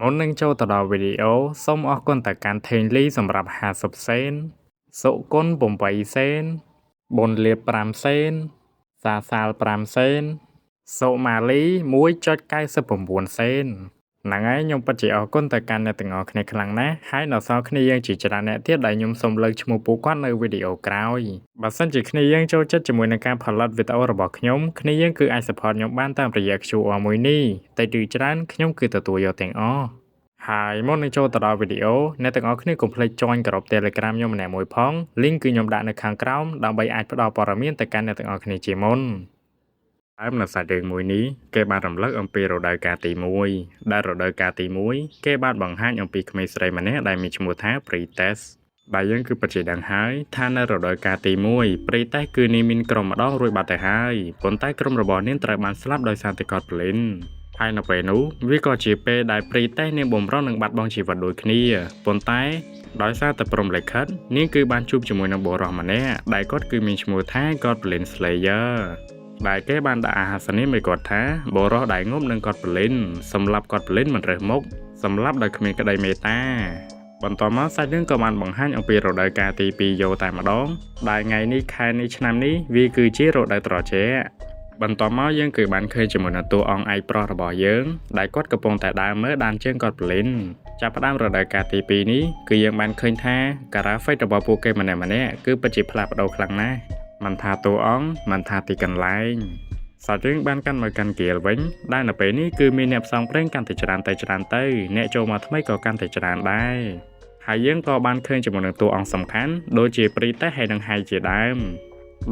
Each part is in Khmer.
មុននឹងចូលទៅដល់វីដេអូសូមអរគុណទៅកាន់ថេងលីសម្រាប់50សេនសុគន្ធ8សេនប៊ុនលាត5សេនសាសាល5សេនសុម៉ាលី1.99សេនហ្នឹងហើយខ្ញុំពិតជាអរគុណទៅកាន់អ្នកទាំងអស់គ្នាខ្លាំងណាស់ហើយនៅសល់គ្នាយើងជាច្រើនអ្នកទៀតដែលខ្ញុំសូមលើកឈ្មោះពួកគាត់នៅវីដេអូក្រោយបើសិនជាគ្នាយើងចូលចិត្តជាមួយនឹងការផលិតវីដេអូរបស់ខ្ញុំគ្នាយើងគឺអាច support ខ្ញុំបានតាមរយៈ QR មួយនេះតែទីច្រើនខ្ញុំគឺទទួលយកទាំងអស់ហើយមុននឹងចូលទៅដល់វីដេអូអ្នកទាំងអស់គ្នាកុំភ្លេច join ក្រុម Telegram ខ្ញុំម្នាក់មួយផង link គឺខ្ញុំដាក់នៅខាងក្រោមដើម្បីអាចផ្ដល់ព័ត៌មានទៅកាន់អ្នកទាំងអស់គ្នាជាមុនហើយនៅសាច់រឿងមួយនេះគេបានរំលឹកអំពីរដូវកាលទី1ដែលរដូវកាលទី1គេបានបង្ហាញអំពីក្មេងស្រីម្នាក់ដែលមានឈ្មោះថា Princess ដែលយើងគឺពិតជាដឹងហើយថានៅរដូវកាលទី1 Princess គឺនាងមានក្រុមម្ដងរួចបាត់ទៅហើយប៉ុន្តែក្រុមរបស់នាងត្រូវបានស្លាប់ដោយសារតែគាត់ព្រលឹងហើយនៅពេលនោះវាក៏ជាពេលដែលព្រីតេសនាងបំរុងនឹងបាត់បង់ជីវិតដូចគ្នាប៉ុន្តែដោយសារតែព្រំលិខិតនាងគឺបានជួបជាមួយនឹងបុរសម្នាក់ដែលគាត់គឺមានឈ្មោះថា Goblin Slayer ដែលគេបានដាក់អាហាសនាមឲ្យគាត់ថាបុរសដែលងប់នឹងGoblinសម្រាប់Goblinមិនរើសមុខសម្រាប់ដោយគ្មានក្តីមេត្តាបន្តមកសាច់រឿងក៏បានបង្ហាញអំពីរដូវកាលទី2យោតែម្ដងដែលថ្ងៃនេះខែនេះឆ្នាំនេះវាគឺជារដូវត្រជាក់បន្តមកយើងគឺបានឃើញជាមួយនឹងតួអង្គឯកប្រុសរបស់យើងដែលគាត់កំពុងតែដើរមើលដានជើងGoblinចាប់ផ្ដើមរដូវកាលទី2នេះគឺយើងបានឃើញថាការ៉ាហ្វិករបស់ពួកគេម្នាក់ៗគឺពិតជាផ្លាស់ប្ដូរខ្លាំងណាស់មិនថាតួអង្គមិនថាទីកន្លែងសាច់រឿងបានកាន់មកកាន់គៀលវិញដែលនៅពេលនេះគឺមានអ្នកផ្សងព្រេងកាន់តែច្រើនទៅអ្នកចូលមកថ្មីក៏កាន់តែច្រើនដែរហើយយើងក៏បានឃើញជាមួយនឹងតួអង្គសំខាន់ដូចជាព្រីតេសហើយនិងហៃជាដើម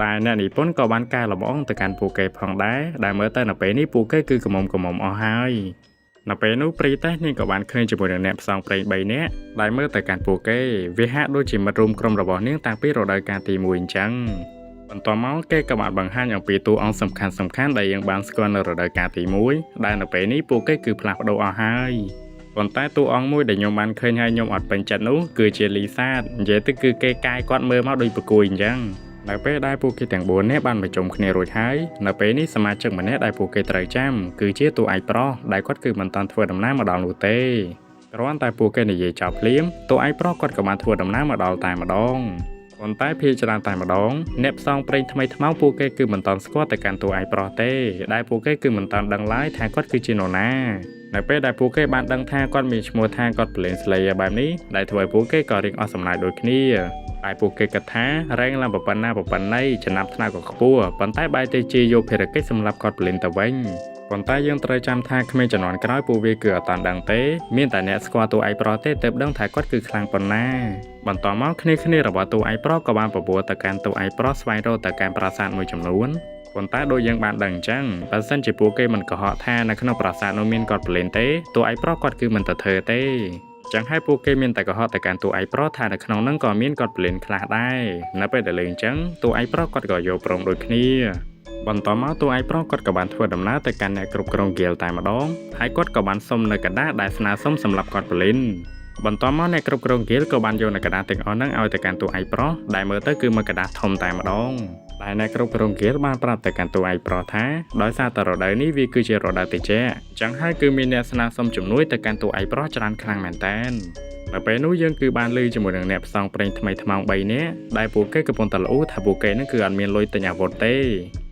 ដែលអ្នកនិពន្ធក៏បានកែលម្អទៅកាន់ពួកគេផងដែរដែលមើលទៅនៅពេលនេះពួកគេគឺកមុំអស់ហើយនៅពេលនោះព្រីតេសនាងក៏បានឃើញជាមួយនឹងអ្នកផ្សងព្រេង3នាក់ដែលមើលទៅកាន់ពួកគេវាហាក់ដូចជាមិត្តរួមក្រុមរបស់នាងតាំងពីរដូវកាលទី1អញ្ចឹងបន្តមកគេក៏បានបង្ហាញអំពីតួអង្គសំខាន់ដែលយើងបានស្គាល់នៅរដូវកាលទី1ដែលនៅពេលនេះពួកគេគឺផ្លាស់ប្ដូរអស់ហើយប៉ុន្តែតួអង្គមួយដែលខ្ញុំបានឃើញហើយខ្ញុំអត់ពេញចិត្តនោះគឺជាលីសាតនិយាយទៅគឺគេកាយគាត់មើលមកដូចប្រគួយអញ្ចឹងនៅពេលដែលពួកគេទាំង4នាក់បានប្រជុំគ្នារួចហើយនៅពេលនេះសមាជិកម្នាក់ដែលពួកគេត្រូវចាំគឺជាតួឯកប្រុសដែលគាត់គឺមិនតាន់ធ្វើដំណើរមកដល់នោះទេគ្រាន់តែពួកគេនិយាយចោលភ្លាមតួឯកប្រុសគាត់ក៏បានធ្វើដំណើរមកដល់តែម្ដងប៉ុន្តែភាគច្រើនតែម្ដងអ្នកផ្សងព្រេងថ្មីថ្មោងពួកគេគឺមិនតាន់ស្គាល់ទៅកាន់តួឯកប្រុសទេដែលពួកគេគឺមិនតាន់ដឹងឡើយថាគាត់គឺជានរណានៅពេលដែលពួកគេបានដឹងថាគាត់មានឈ្មោះថាGoblin Slayerបែបនេះដែលធ្វើឲ្យពួកគេក៏រៀងអស់សំណើចដូចគ្នាតែពួកគេគិតថារែងឡើងប៉ុណ្ណាចំណាប់ថ្នាក់ក៏ខ្ពស់ប៉ុន្តែបែរទៅជាយកភារកិច្ចសម្រាប់ Goblin ទៅវិញប៉ុន្តែយើងត្រូវចាំថាក្មេងជំនាន់ក្រោយពួកវាគឺអត់តាន់ដឹងទេមានតែអ្នកស្គាល់តួឯកប្រុសទេទើបដឹងថាគាត់គឺខ្លាំងប៉ុណ្ណាបន្តមកគ្នារបស់តួឯកប្រុសក៏បានប្រពោះទៅកាន់តួឯកប្រុសស្វែងរកទៅកាន់ប្រាសាទមួយចំនួនប៉ុន្តែដូចយើងបានដឹងអញ្ចឹងបើសិនជាពួកគេមិនកុហកថានៅក្នុងប្រាសាទនោះមានGoblinទេតួឯកប្រុសគាត់គឺមិនទៅធ្វើទេចឹងហើយពួកគេមានតែកុហកទៅកាន់តួឯកប្រុសថានៅក្នុងហ្នឹងក៏មានGoblinខ្លះដែរនៅពេលដែលលើអញ្ចឹងតួឯកប្រុសគាត់ក៏យល់ព្រមដូចគ្នាបន្តមកតួឯកប្រុសគាត់ក៏បានធ្វើដំណើរទៅកាន់អ្នកគ្រប់គ្រងហ្គីលតែម្ដងហើយគាត់ក៏បានសុំនៅกระดาษដែលស្នើសុំសម្រាប់ Goblin បន្តមកអ្នកគ្រប់គ្រងហ្គីលក៏បានយកនៅกระดาษទាំងអស់ហ្នឹងឲ្យទៅកាន់តួឯកប្រុសដែលមើលទៅគឺមួយកระดาษធំតែម្ដងដែលអ្នកគ្រប់គ្រងហ្គីលបានប្រាប់ទៅកាន់តួឯកប្រុសថាដោយសារតែរដូវនេះវាគឺជារដូវត្រជាក់អញ្ចឹងហើយគឺមានអ្នកស្នើសុំជំនួយទៅកាន់តួឯកប្រុសច្រើនខ្លាំងមែនតើនៅពេលនោះយើងគឺបានឮជាមួយនឹងអ្នកផ្សងព្រេងថ្មីថ្មោង3នាក់ដែលពួកគេកំពុងតែល្អូថាពួកគេនឹងគឺអត់មានលុយទិញអាវុធទេ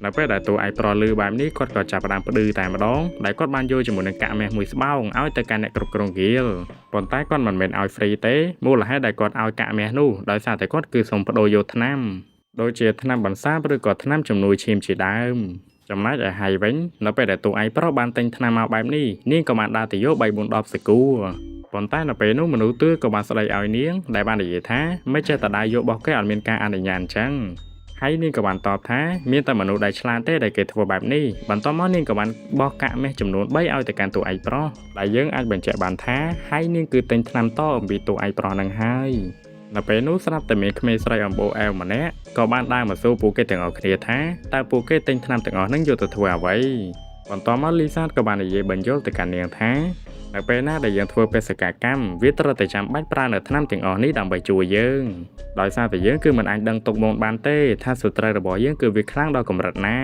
នៅពេលដែលតួឯកប្រុសឮបែបនេះគាត់ក៏ចាប់ផ្ដើមផ្ដឺតែម្ដងដែលគាត់បានយកជាមួយនឹងកាក់មាសមួយស្បោងឲ្យទៅកាន់អ្នកគ្រប់គ្រងហ្គីលប៉ុន្តែគាត់មិនមែនឲ្យហ្វ្រីទេមូលហេតុដែលគាត់ឲ្យកាក់មាសនោះដោយសារតែគាត់គឺសុំប្ដូរយកថ្នាំដូចជាថ្នាំបន្សាបឬក៏ថ្នាំជំនួយឈាមជាដើមចំណែកឯហៃវិញនៅពេលដែលតួឯកប្រុសបានទិញថ្នាំមកបែបនេះនាងក៏បានដើរទៅយក3-4 ដបសកួរប៉ុន្តែនៅពេលនោះមនុស្សទឿក៏បានស្ដីឲ្យនាងដែលបាននិយាយថាមិនចេះតែដើរយករបស់គេអត់មានការអនុញ្ញាតអញ្ចឹងហើយនាងក៏បានតបថាមានតែមនុស្សដែលឆ្លាតទេដែលគេធ្វើបែបនេះបន្តមកនាងក៏បានបោះកាក់មាសចំនួន3ឲ្យទៅកាន់តួឯកប្រុសដែលយើងអាចបញ្ជាក់បានថាហើយនាងគឺទិញថ្នាំតអំពីតួឯកប្រុសនឹងហើយនៅពេលនោះស្រាប់តែមានក្មេងស្រីអំបូរអែវម្នាក់ក៏បានដើរមកសួរពួកគេទាំងអស់គ្នាថាតើពួកគេទិញថ្នាំទាំងអស់ហ្នឹងយកទៅធ្វើអ្វីបន្តមកលីសាតក៏បាននិយាយបញ្យល់ទៅកាន់នាងថានៅពេលណាដែលយើងធ្វើបេសកកម្មវាត្រូវតែចាំបាច់ប្រើនៅថ្នាំទាំងអស់នេះដើម្បីជួយយើងដោយសារតែយើងគឺមិនអាចដឹងទុកមុនបានទេថាសត្រូវរបស់យើងគឺវាខ្លាំងដល់កម្រិតណា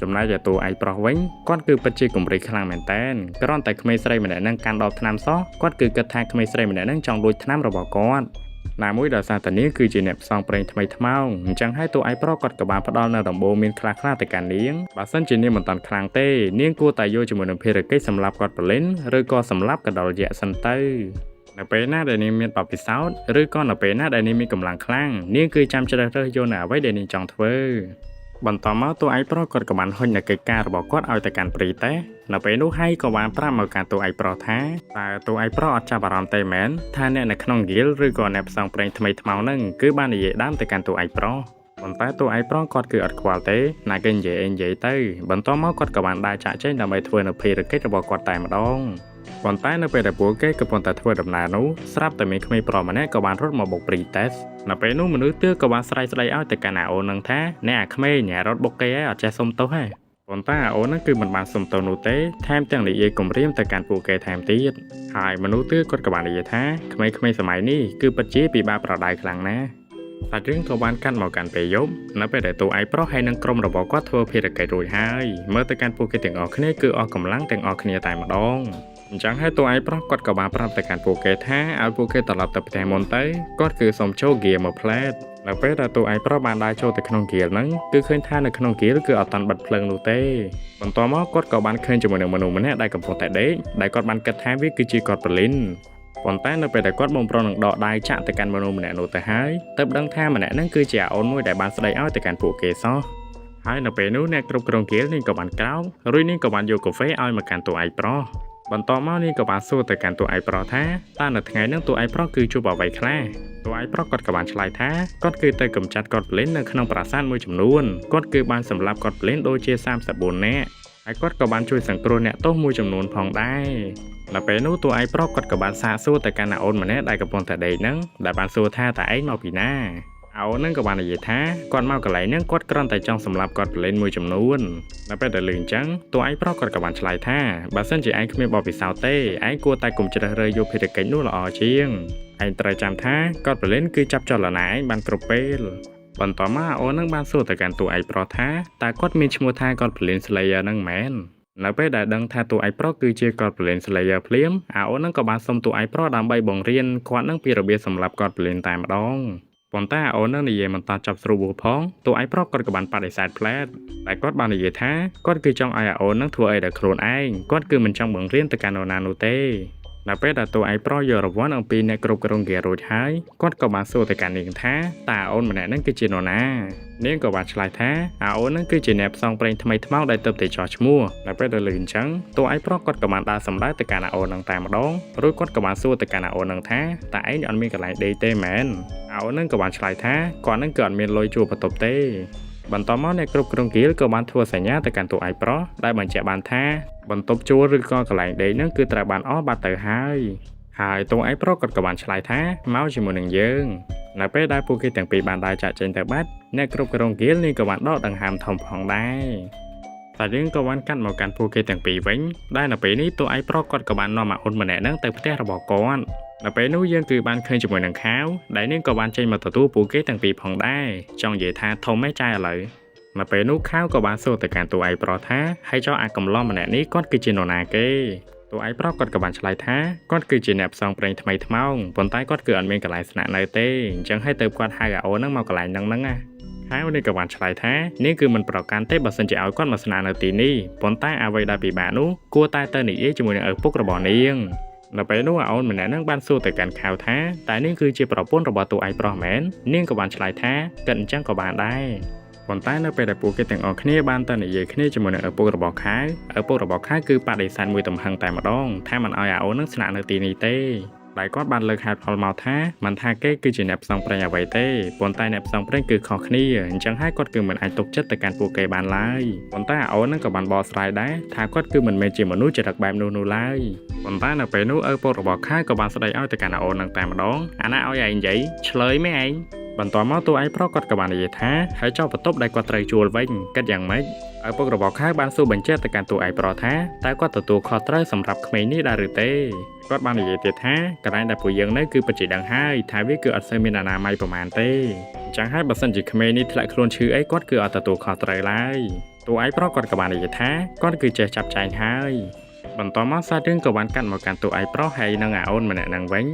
ចំណែកឯតួឯកប្រុសវិញគាត់គឺពិតជាគំរាមខ្លាំងមែនតើគ្រាន់តែក្មេងស្រីម្នាក់នឹងកាន់ដបថ្នាំសោះគាត់គឺគិតថាក្មេងស្រីម្នាក់នឹងចង់លួចថ្នាំរបស់គាត់ណាមួយដោយសារតានាងគឺជាអ្នកផ្សងព្រេងថ្មីថ្មោងអញ្ចឹងហើយតួឯកប្រុសគាត់ក៏បានផ្ដល់នៅដំបូន្មានខ្លះៗទៅកាន់នាងបើសិនជានាងមិនតាន់ខ្លាំងទេនាងគួរតែយកជាមួយនឹងភារកិច្ចសម្រាប់គាត់ប្រលិនឬក៏សម្រាប់កដលយៈសិនទៅនៅពេលណាដែលនាងមានបទពិសោធន៍ឬក៏នៅពេលណាដែលនាងមានកម្លាំងខ្លាំងនាងគឺចាំជ្រើសរើសយកនៅអ្វីដែលនាងចង់ធ្វើបន្តមកតួឯកប្រុសគាត់ក៏បានហុញនៅកិច្ចការរបស់គាត់ឲ្យទៅកាន់ព្រីតេសនៅពេលនោះហើយក៏បានប្រាប់មកកាន់តួឯកប្រុសថាតើតួឯកប្រុសអត់ចាប់អារម្មណ៍ទេមែនថាអ្នកនៅក្នុងហ្គីលឬក៏អ្នកផ្សងព្រេងថ្មីថ្មោងហ្នឹងគឺបាននិយាយដើមទៅកាន់តួឯកប្រុសប៉ុន្តែតួឯកប្រុសគាត់គឺអត់ខ្វល់ទេណាគេនិយាយទៅបន្តមកគាត់ក៏បានដើរចាក់ចេញដើម្បីធ្វើនៅភារកិច្ចរបស់គាត់តែម្ដងប៉ុន្តែនៅពេលដែលពួកគេកំពុងតែធ្វើដំណើរនោះស្រាប់តែមានក្មេងប្រុសម្នាក់ក៏បានរត់មកបុកព្រីតេសនៅពេលនោះមនុស្សទើក៏បានស្រែកស្ដីឲ្យទៅកាន់អាអូននឹងថាអ្នកអាក្មេងអ្នករត់បុកគេឲ្យអត់ចេះសុំទោសទេប៉ុន្តែអាអូននឹងគឺមិនបានសុំទោសនោះទេថែមទាំងនិយាយគំរាមទៅកាន់ពួកគេថែមទៀតហើយមនុស្សទើគាត់ក៏បាននិយាយថាក្មេងៗសម័យនេះគឺពិតជាពិបាកប្រដៅខ្លាំងណាស់សាច់រឿងក៏បានកាន់មកកាន់ពេលយប់នៅពេលដែលតួឯកប្រុសហើយនឹងក្រុមរបស់គាត់ធ្វើភារកិច្ចរួចហើយមើលទៅកាន់ពួកគេទាំងអស់គ្នាគឺអស់កម្លាំងទាំងអស់គ្នាតែម្ដងអញ្ចឹងហើយតួឯកប្រុសគាត់ក៏បានប្រាប់ទៅកាន់ពួកគេថាឲ្យពួកគេត្រឡប់ទៅផ្ទះមុនទៅគាត់គឺសូមចូលហ្គៀមួយផ្លែតនៅពេលដែលតួឯកប្រុសបានដើរចូលទៅក្នុងហ្គៀលហ្នឹងគឺឃើញថានៅក្នុងហ្គៀលគឺអត់តាន់បិទភ្លើងនោះទេបន្ទាប់មកគាត់ក៏បានឃើញជាមួយនឹងមនុស្សម្នាក់ដែលកំពុងតែដេកដែលគាត់បានគិតថាវាគឺជាគាត់ប្រលិនប៉ុន្តែនៅពេលដែលគាត់បំប្រងនឹងដកដៃចាក់ទៅកាន់មនុស្សម្នាក់នោះទៅហើយទើបដឹងថាម្នាក់ហ្នឹងគឺជាអាអូនមួយដែលបានស្ដីឲ្យទៅកាន់ពួកគេសោះហើយនៅពេលនោះអ្នកគ្រប់គ្រងហ្គៀលនាងក៏បានក្រោករួចនាងក៏បានយកកាហ្វេឲ្យមកកាន់តួឯកប្រុសបន្តមកនាងក៏បានសួរទៅកាន់តួឯកប្រុសថាតើនៅថ្ងៃហ្នឹងតួឯកប្រុសគឺជួបអ្វីខ្លះតួឯកប្រុសគាត់ក៏បានឆ្លើយថាគាត់គឺទៅកម្ចាត់គាត់ភ្លេននៅក្នុងប្រាសាទមួយចំនួនគាត់គឺបានសម្លាប់គាត់ភ្លេនដូចជា34នាក់ហើយគាត់ក៏បានជួយសង្គ្រោះអ្នកទោសមួយចំនួនផងដែរនៅពេលនោះតួឯកប្រុសគាត់ក៏បានសាកសួរទៅកាន់អាអូនម្នាក់ដែលកំពុងតែដេកហ្នឹងដែលបានសួរថាតើឯងមកពីណាអាអូននឹងក៏បាននិយាយថាគាត់មកកន្លែងហ្នឹងគាត់គ្រាន់តែចង់សម្លាប់គាត់ប្រលិនមួយចំនួននៅពេលដែលឮអញ្ចឹងតួឯកប្រុសគាត់ក៏បានឆ្លើយថាបើសិនជាឯងគ្មានបទពិសោធន៍ទេឯងគួរតែកុំជ្រើសរើសយកភារកិច្ចនោះល្អជាងឯងត្រូវចាំថាគាត់ប្រលិនគឺចាប់ចលនាឯងបានគ្រប់ពេលបន្តមកអាអូននឹងបានសួរទៅកាន់តួឯកប្រុសថាតើគាត់មានឈ្មោះថាគាត់ប្រលិន Slayer ហ្នឹងមែននៅពេលដែលដឹងថាតួឯកប្រុសគឺជាគាត់ប្រលិន Slayer ភ្លាមអាអូននឹងក៏បានសុំតួឯកប្រុសដើម្បីបង្រៀនគាត់នឹងពីរបៀបសម្លាប់គាត់ប្រលិនតែម្ដងប៉ុន្តែអាអូននឹងនិយាយមិនតាន់ចប់ស្រួលផងតួឯកប្រុសគាត់ក៏បានបដិសេធផ្លែតតែគាត់បាននិយាយថាគាត់គឺចង់ឲ្យអាអូននឹងធ្វើអីដល់ខ្លួនឯងគាត់គឺមិនចង់បង្រៀនទៅកាន់នរណានោះទេនៅពេលដែលតួឯកប្រុសយករង្វាន់អំពីអ្នកគ្រប់គ្រងហ្គៀលរួចហើយគាត់ក៏បានសួរទៅកាន់នាងថាតើអាអូនម្នាក់ហ្នឹងគឺជានរណានាងក៏បានឆ្លើយថាអាអូនហ្នឹងគឺជាអ្នកផ្សងព្រេងថ្មីថ្មោងដែលទើបតែចោះឈ្មោះនៅពេលដែលឮអញ្ចឹងតួឯកប្រុសគាត់ក៏បានដើរសម្ដៅទៅកាន់អាអូនហ្នឹងតែម្ដងរួចគាត់ក៏បានសួរទៅកាន់អាអូនហ្នឹងថាតើឯងអត់មានកន្លែងដេកទេមែនអាអូនហ្នឹងក៏បានឆ្លើយថាគាត់ហ្នឹងគឺអត់មានលុយជួលបន្ទប់ទេបន្តមកអ្នកគ្រប់គ្រងហ្គៀលក៏បានធ្វើសញ្ញាទៅកាន់តួឯកប្រុសដែលបញ្ជាក់បានថាបន្ទប់ជួលឬក៏កន្លែងដេកហ្នឹងគឺត្រូវបានអស់បាត់ទៅហើយតួឯកប្រុសក៏បានឆ្លើយថាមកជាមួយនឹងយើងនៅពេលដែលពួកគេទាំងពីរបានដើរចាក់ចេញទៅបាត់អ្នកគ្រប់គ្រងហ្គៀលនេះក៏បានដកដង្ហើមធំផងដែរតែយើងក៏បានកាត់មកកាន់ពួកគេទាំងពីរវិញដែលនៅពេលនេះតួឯកប្រុសគាត់ក៏បាននាំអាអូនម្នាក់ហ្នឹងទៅផ្ទះរបស់គាត់នៅពេលនោះយើងគឺបានឃើញជាមួយនឹងខាវដែលនាងក៏បានចេញមកទទួលពួកគេទាំងពីរផងដែរចង់និយាយថាធំឯចាយឥឡូវនៅពេលនោះខាវក៏បានសួរទៅកាន់តួឯកប្រុសថាហើយចុះអាកំឡុងម្នាក់នេះគាត់គឺជានរណាគេតួឯកប្រុសគាត់ក៏បានឆ្លើយថាគាត់គឺជាអ្នកផ្សងព្រេងថ្មីថ្មោងប៉ុន្តែគាត់គឺអត់មានកន្លែងស្នាក់នៅទេអញ្ចឹងហើយទៅគាត់ហៅអាអូនហ្នឹងមកកន្លែងហ្នឹងណាហើយនេះក៏បានឆ្លើយថានាងគឺមិនប្រកាន់ទេបើសិនជាឲ្យគាត់មកស្នាក់នៅទីនេះប៉ុន្តែអ្វីដែលពិបាកនោះគួរតែទៅនិយាយជាមួយនឹងឪពុករបស់នាងនៅពេលនោះអាអូនម្នាក់ហ្នឹងបានសួរទៅកាន់ខាវថាតើនាងគឺជាប្រពន្ធរបស់តួឯកប្រុសមែននាងក៏បានឆ្លើយថាគិតអញ្ចឹងក៏បានដែរប៉ុន្តែនៅពេលដែលពួកគេទាំងអស់គ្នាបានទៅនិយាយគ្នាជាមួយនឹងឪពុករបស់ខាវឪពុករបស់ខាវគឺបដិសេធមួយទំហឹងតែម្ដងថាមិនឲ្យអាអូននឹងស្នាក់នៅទីនេះទេតែគាត់បានលើកហេតុផលមកថាមិនថាគេគឺជាអ្នកផ្សងព្រេងអ្វីទេប៉ុន្តែអ្នកផ្សងព្រេងគឺខុសគ្នាអញ្ចឹងហើយគាត់គឺមិនអាចទុកចិត្តទៅកាន់ពួកគេបានឡើយប៉ុន្តែអាអូននឹងក៏បានបកស្រាយដែរថាគាត់គឺមិនមែនជាមនុស្សចរិតបែបនោះឡើយប៉ុន្តែនៅពេលនោះឪពុករបស់ខាវក៏បានស្ដីឲ្យទៅកាន់អាអូននឹងតែម្ដងអាណាឲ្យឯងនិយាយឆ្លើយមែនឯងបន្តមកតួឯកប្រុសគាត់ក៏បាននិយាយថាហើយចុះបន្ទប់ដែលគាត់ត្រូវជួលវិញគិតយ៉ាងម៉េចឪពុករបស់ខាវបានសួរបញ្ជាក់ទៅកាន់តួឯកប្រុសថាតើគាត់ទទួលខុសត្រូវសម្រាប់ក្មេងនេះដែរឬទេគាត់បាននិយាយទៀតថាកន្លែងដែលពួកយើងនៅគឺពិតជាដឹងហើយថាវាគឺអត់សូវមានអនាម័យប្រហែលទេអញ្ចឹងហើយបើសិនជាក្មេងនេះធ្លាក់ខ្លួនឈឺអីគាត់គឺអត់ទទួលខុសត្រូវឡើយ តួឯកប្រុសគាត់ក៏បាននិយាយថាគាត់គឺចេះចាប់ចែងហើយបន្ទាប់មកសាច់រឿងក៏បានកាត់មកកាន់តួឯកប្រុសហើយនឹងអាអូនម្នាក់នឹងវិ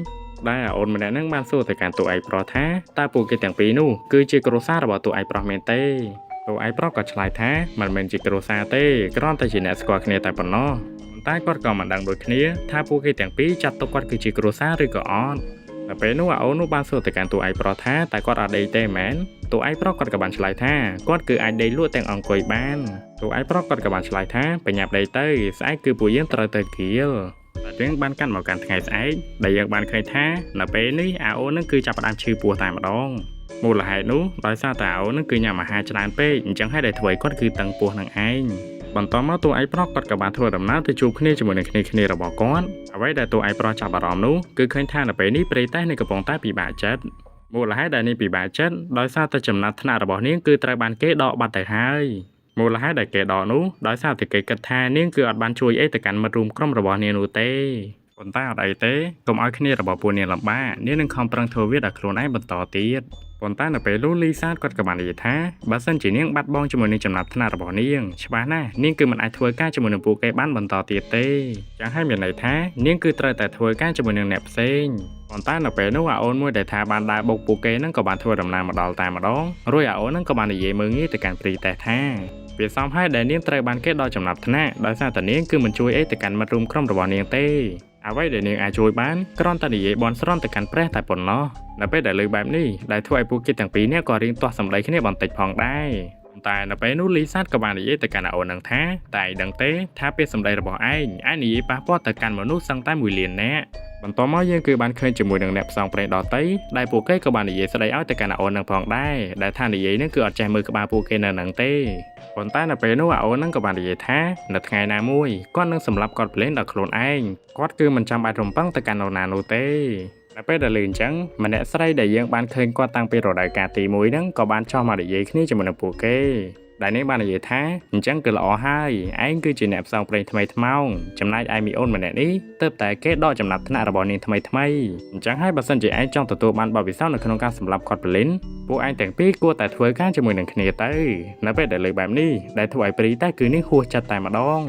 ញដែលអាអូនម្នាក់នឹងបានសួរទៅកាន់តួឯកប្រុសថាតើពួកគេទាំងពីរនោះគឺជាគ្រួសាររបស់តួឯកប្រុសមែនទេតួឯកប្រុសក៏ឆ្លើយថាមិនមែនជាគ្រួសារទេគ្រាន់តែជាអ្នកស្គាល់គ្នាតែប៉ុណ្ណោះតែគាត់ក៏មិនដឹងដូចគ្នាថាពួកគេទាំងពីរចាត់ទុកគាត់គឺជាគ្រួសារឬក៏អត់តែពេលនោះអាអូននោះបានសួរទៅកាន់តួឯកប្រុសថាតើគាត់អត់ដេកទេមែនតួឯកប្រុសគាត់ក៏បានឆ្លើយថាគាត់គឺអាចដេកលក់ទាំងអង្គុយបានតួឯកប្រុសគាត់ក៏បានឆ្លើយថាបញ្ញាប់ដេកទៅស្អែកគឺពួកយើងត្រូវទៅគៀលតែយើងបានកាន់មកកាន់ថ្ងៃស្អែកដែលយើងបានឃើញថានៅពេលនេះអាអូននឹងគឺចាប់ផ្ដើមឈឺពោះតែម្ដងមូលហេតុនោះដោយសារតែអាអូននឹងគឺញ៉ាំអាហារច្រើនពេកអញ្ចឹងហើយដែលធ្វើឲ្យគាត់គឺតឹងពោះនឹងឯងបន្តមកតួឯកប្រុសគាត់ក៏បានធ្វើដំណើរទៅជួបគ្នាជាមួយនឹងគ្នារបស់គាត់អ្វីដែលតួឯកប្រុសចាប់អារម្មណ៍នោះគឺឃើញថានៅពេលនេះព្រៃតេសនឹងកំពុងតែពិបាកចិត្តមូលហេតុដែលនេះពិបាកចិត្តដោយសារតែចំណាត់ថ្នាក់របស់នាងគឺត្រូវបានគេដកបាត់ទៅហើយមូលហេតុដែលគេដកនោះដោយសារតែគេគិតថានាងគឺអត់បានជួយអីទៅកាន់មិត្តរួមក្រុមរបស់នាងនោះទេប៉ុន្តែអត់អីទេកុំឲ្យគ្នារបស់ពួកនាងលំបាកនាងនឹងខំប្រឹងធ្វើវាដល់ខ្លួនឯងបន្តទៀតប៉ុន្តែនៅពេលនោះលីសាគាត់ក៏បាននិយាយថាបើសិនជានាងបាត់បង់ជាមួយនឹងចំណាត់ថ្នាក់របស់នាងច្បាស់ណាស់នាងគឺមិនអាចធ្វើការជាមួយនឹងពួកគេបានបន្តទៀតទេចឹងហើយមានន័យថានាងគឺត្រូវតែធ្វើការជាមួយនឹងអ្នកផ្សេងប៉ុន្តែនៅពេលនោះអាអូនមួយដែលថាបានដើរបុកពួកគេនឹងក៏បានធ្វើដំណើរមកដល់តែម្ដងរួចអាអូននឹងក៏បាននិយាយមើលងាយទៅកាន់ព្រីតេសថាវាសមហើយដែលនាងត្រូវបានគេដកចំណាត់ថ្នាក់ដោយសារតែនាងគឺមិនជួយអីទៅកាន់មិត្តរួមក្រុមរបស់នាងទេអ្វីដែលនាងអាចជួយបានគ្រាន់តែនិយាយបន់ស្រន់ទៅកាន់ព្រះតែប៉ុណ្ណោះនៅពេលដែលលើបែបនេះដែលធ្វើឲ្យពួកគេទាំងពីរនាក់ក៏រៀងទាស់សម្ដីគ្នាបន្តិចផងដែរតែនៅពេលនោះលីសាក៏បាននិយាយទៅកាន់អាអូននឹងថាតែឯងដឹងទេថាពាក្យសម្ដីរបស់ឯងអាចនិយាយប៉ះពាល់ទៅកាន់មនុស្សសឹងតែ1លាននាក់បន្ទាប់មកយើងគឺបានឃើញជាមួយនឹងអ្នកផ្សងព្រេងដតៃដែលពួកគេក៏បាននិយាយស្ដីឲ្យទៅកាន់អាអូននឹងផងដែរដែលថានិយាយនឹងគឺអត់ចេះមើលក្បាលពួកគេនៅនឹងទេប៉ុន្តែនៅពេលនោះអាអូននឹងក៏បាននិយាយថានៅថ្ងៃណាមួយគាត់នឹងសម្លាប់គាត់ភ្លេងដល់ខ្លួនឯងគាត់គឺមិនចាំបាច់រំពឹងទៅកាន់នរណានោះទេនៅពេលដែលលឺអញ្ចឹងម្នាក់ស្រីដែលយើងបានឃើញគាត់តាំងពីរដូវកាលទី1ហ្នឹងក៏បានចោះមកនិយាយគ្នាជាមួយនឹងពួកគេដែលនេះបាននិយាយថាអញ្ចឹងគឺល្អហើយឯងគឺជាអ្នកផ្សងព្រេងថ្មីថ្មោងចំណែកឯមីអូនម្នាក់នេះទើបតែគេដកចំណាត់ថ្នាក់របស់នាងថ្មីអញ្ចឹងហើយបើសិនជាឯងចង់ទទួលបានបទពិសោធន៍នៅក្នុងការសម្លាប់គាត់ពលិនពួកឯងទាំងពីរគួរតែធ្វើការជាមួយនឹងគ្នាទៅនៅពេលដែលលើបែបនេះដែលធ្វើឲ្យព្រីតែគឺនេះហួសចិត្តតែម្ដង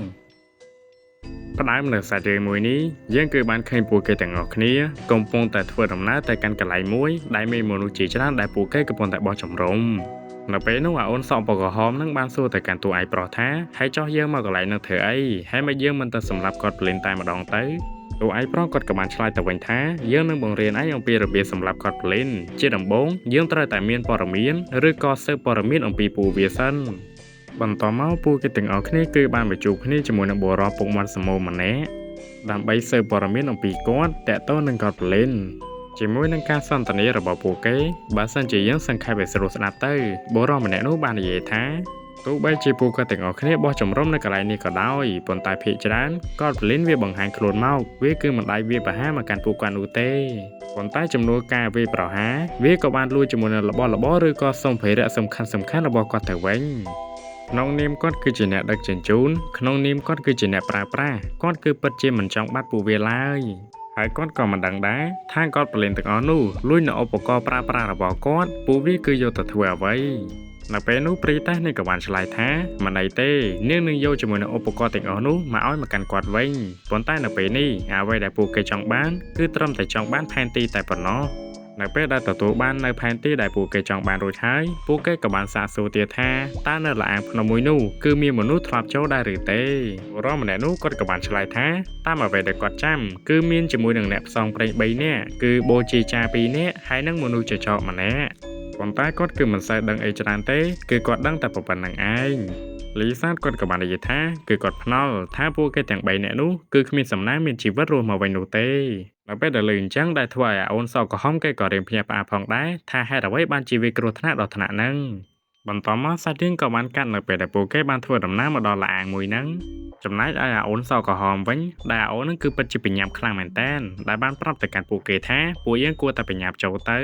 ផ្ដើមនៅសាច់រឿងមួយនេះយើងគឺបានឃើញពួកគេទាំងអស់គ្នាកំពុងតែធ្វើដំណើរទៅកាន់កន្លែងមួយដែលមានមនុស្សជាច្រើនដែលពួកគេកំពុងតែបោះជំរំនៅពេលនោះអាអូនសក់បកក្រហមនឹងបានសួរទៅកាន់តួឯកប្រុសថាហើយចោះយើងមកកន្លែងនឹងធ្វើអីហើយមកយើងមិនទៅសម្លាប់គាត់ភ្លេនតែម្ដងទៅតួឯកប្រុសគាត់ក៏បានឆ្លើយទៅវិញថាយើងនឹងបង្រៀនឯងអំពីរបៀបសម្លាប់គាត់ភ្លេនជាដំបូងយើងត្រូវតែមានព័ត៌មានឬក៏ស៊ើបព័ត៌មានអំពីពួកវាសិនបន្តមកពួកគេទាំងអស់គ្នាគឺបានមកជួបគ្នាជាមួយនឹងបុរសពុកមាត់សមោម្នាក់ដើម្បីស៊ើបព័ត៌មានអំពីគាត់តាក់ទងនឹងគាត់ភ្លេនជាមួយនឹងការសន្ទនារបស់ពួកគេបើសិនជាយើងសង្ខេបឲ្យស្រួលស្ដាប់ទៅបុរសម្នាក់នោះបាននិយាយថាទោះបីជាពួកគាត់ទាំងអស់គ្នាបោះជំរំនៅកន្លែងនេះក៏ដោយប៉ុន្តែភាគច្រើនគាត់ភ្លិនវាបង្ហាញខ្លួនមកវាគឺមិនដៃវាប្រហារមកកាន់ពួកគាត់នោះទេប៉ុន្តែចំនួនការវាប្រហារវាក៏បានលួចជាមួយនឹងរបស់របរឬក៏សម្ភារៈសំខាន់របស់គាត់ទៅវិញក្នុងនាមគាត់គឺជាអ្នកដឹកជញ្ជូនក្នុងនាមគាត់គឺជាអ្នកប្រើប្រាស់គាត់គឺពិតជាមិនចង់បាត់ពួកវាឡើយហើយគាត់ក៏មិនដឹងដែរថាគាត់ប្រឡែងទាំងអស់នោះលួចនៅឧបករណ៍ប្រើប្រាស់របស់គាត់ពួកវាគឺយកទៅធ្វើអ្វីនៅពេលនោះព្រីតេសនេះក៏បានឆ្លើយថាមិនអីទេនាងនឹងយកជាមួយនឹងឧបករណ៍ទាំងអស់នោះមកឲ្យមកកាន់គាត់វិញប៉ុន្តែនៅពេលនេះអ្វីដែលពួកគេចង់បានគឺត្រឹមតែចង់បានផែនទីតែប៉ុណ្ណោះនៅពេលដែលទទួលបាននៅផែនទីដែលពួកគេចង់បានរួចហើយពួកគេក៏បានសាកសួរទៀតថាតើនៅលអាងភ្នំមួយនោះគឺមានមនុស្សធ្លាប់ចូលដែរឬទេបុរសម្នាក់នោះគាត់ក៏បានឆ្លើយថាតាមអ្វីដែលគាត់ចាំគឺមានជាមួយនឹងអ្នកផ្សងព្រេង3នាក់គឺបូជាចារ2នាក់ហើយនិងមនុស្សចចកម្នាក់ប៉ុន្តែគាត់គឺមិនសូវដឹងអីច្រើនទេគឺគាត់ដឹងតែប៉ុណ្្នឹងឯងលីសាគាត់ក៏បាននិយាយថាគឺគាត់ភ្នាល់ថាពួកគេទាំង3នាក់នោះគឺគ្មានសំណាងមានជីវិតរស់មកវិញនោះទេនៅពេលដែលលើអញ្ចឹងដែលធ្វើឲ្យអូនសក់ក្រហមគេក៏រៀងភ្ញាក់ផ្អើលផងដែរថាហេតុអ្វីបានជាវាគ្រោះថ្នាក់ដល់ថ្នាក់ហ្នឹងបន្តមកសាច់រឿងក៏បានកាត់នៅពេលដែលពួកគេបានធ្វើដំណើរមកដល់លអាងមួយហ្នឹងចំណែកឯអូនសក់ក្រហមវិញដែលអូនហ្នឹងគឺពិតជាបញ្ញាប់ខ្លាំងមែនតើដែលបានប្រាប់ទៅកាន់ពួកគេថាពួកយើងគួរតែបញ្ញាប់ចូលទៅ